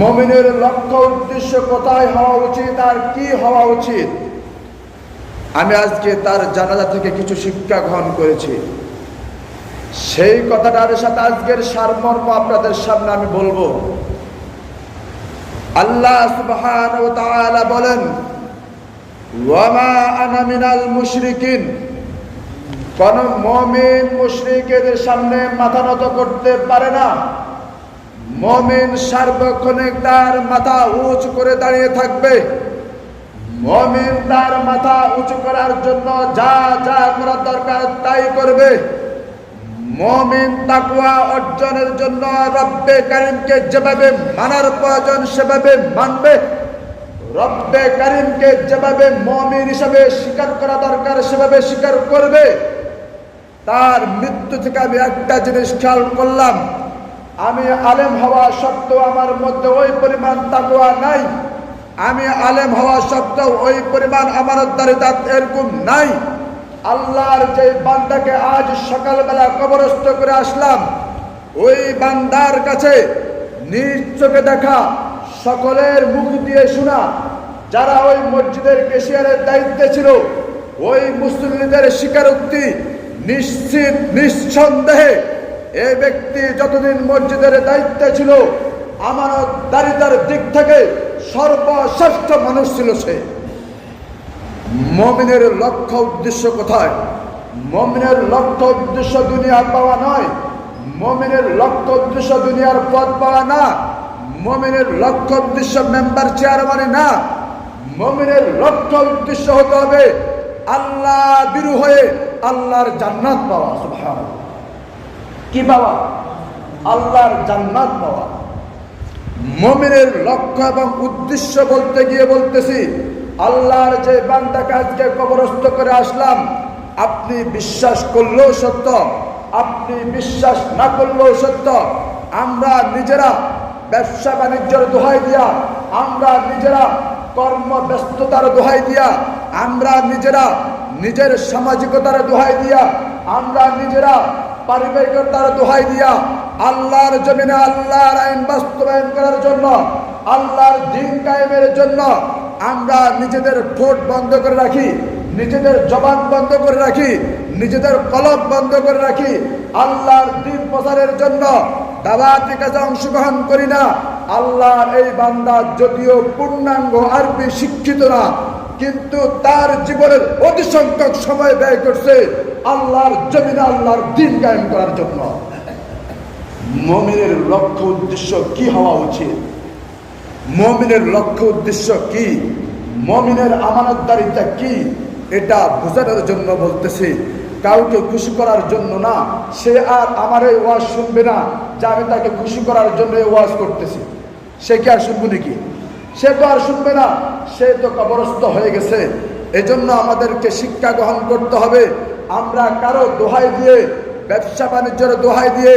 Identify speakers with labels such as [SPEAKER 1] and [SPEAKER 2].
[SPEAKER 1] মুমিনের লক্ষ্য উদ্দেশ্য কোথায় হওয়া উচিত আর কি হওয়া উচিত, আমি আজকে তার জানাজা থেকে কিছু শিক্ষা গ্রহণ করেছি। সেই কথাটার সাথে আজকের সারমর্ম আপনাদের সামনে আমি বলবো। আল্লাহ সুবহানাহু ওয়া তাআলা বলেন, ওয়া মা আনা মিনাল মুশরিকিন, কোন মুমিন মুশরিকদের সামনে মাথা নত করতে পারে না। মুমিন সার্বক্ষণিক তার মাথা উঁচু করে দাঁড়িয়ে থাকবে। মুমিন তার মাথা উঁচু করার জন্য যা যা করার দরকার তাই করবে। মুমিন তাকওয়া অর্জনের জন্য রব্বে কারীমকে যেভাবে মানার প্রয়োজন সেভাবে মানবে। রব্বে কারীমকে যেভাবে মুমিন হিসেবে স্বীকার করা দরকার সেভাবে স্বীকার করবে। তার মৃত্যু থেকে আমি একটা জিনিস খেয়াল করলাম, আমি আলেম হওয়া সত্ত্বেও আমার মধ্যে ওই পরিমাণ তাকওয়া নাই। আমি আলেম হওয়া সত্ত্বেও ওই পরিমাণ আমানতদারিতা এরকম নাই। আল্লাহর যে বান্দাকে আজ সকালবেলা কবরস্থ করে আসলাম, ওই বান্দার কাছে নিজ চোখে দেখা, সকলের মুখ দিয়ে শোনা, যারা ওই মসজিদের কেশিয়ারের দায়িত্বে ছিল, ওই মুসল্লিদের স্বীকারোক্তি নিশ্চিত নিঃসন্দেহে এই ব্যক্তি যতদিন মসজিদের দায়িত্বে ছিল আমানতদারিতার দিক থেকে সর্বশ্রেষ্ঠ মানুষ ছিল সে। মুমিনের লক্ষ্য উদ্দেশ্য কোথায়? মুমিনের লক্ষ্য উদ্দেশ্য দুনিয়া পাওয়া নয়। মুমিনের লক্ষ্য উদ্দেশ্য দুনিয়ার পদ পাওয়া না। মুমিনের লক্ষ্য উদ্দেশ্য মেম্বার চেয়ারম্যান না। মুমিনের লক্ষ্য উদ্দেশ্য হতে হবে আল্লাহ বিরু হয়ে আল্লাহর জান্নাত পাওয়া। সুবহানাল্লাহ, কি পাওয়া? আল্লাহর জান্নাত পাওয়া। মুমিনের লক্ষ্য এবং উদ্দেশ্য বলতে গিয়ে বলতেছি, আল্লাহর যে বান্দাকে আজকে কবরস্থ করে আসলাম, আপনি বিশ্বাস করলেও সত্য, আপনি বিশ্বাস না করলেও সত্য, আমরা নিজেরা ব্যবসা বাণিজ্যের দোহাই দিয়া, আমরা নিজেরা কর্মব্যস্ততার দোহাই দিয়া, আমরা নিজেরা নিজের সামাজিকতার দোহাই দিয়া, আমরা নিজেরা পারিবারিকতার দোহাই দিয়া আল্লাহর জমিনে আল্লাহর আইন বাস্তবায়ন করার জন্য, আল্লাহর দ্বীন কায়েমের জন্য আমরা নিজেদের ঠোঁট বন্ধ করে রাখি, নিজেদের জবান বন্ধ করে রাখি, নিজেদের কলব বন্ধ করে রাখি। আল্লাহর দ্বীন প্রচারের জন্য দাওয়াতি কাজে অংশগ্রহণ করি না। আল্লাহর এই বান্দা যদিও পূর্ণাঙ্গ আরবি শিক্ষিত না, কিন্তু তার জীবনের অতি সংখ্যক সময় ব্যয় করছে আল্লাহর জমিনে আল্লাহর দ্বীন কায়েম করার জন্য। মুমিনের লক্ষ্য উদ্দেশ্য কি হওয়া উচিত? মুমিনের লক্ষ্য উদ্দেশ্য কি? মুমিনের আমানতদারিতা কি? এটা বোঝানোর জন্য বলতেছি, কাউকে খুশি করার জন্য না। সে আর আমার এই ওয়াজ শুনবে না যে আমি তাকে খুশি করার জন্য এই ওয়াজ করতেছি। সে কি আর শুনবে নাকি? সে তো আর শুনবে না, সে তো কবরস্থ হয়ে গেছে। এজন্য আমাদেরকে শিক্ষা গ্রহণ করতে হবে। আমরা কারো দোহাই দিয়ে, ব্যবসা বাণিজ্যের দোহাই দিয়ে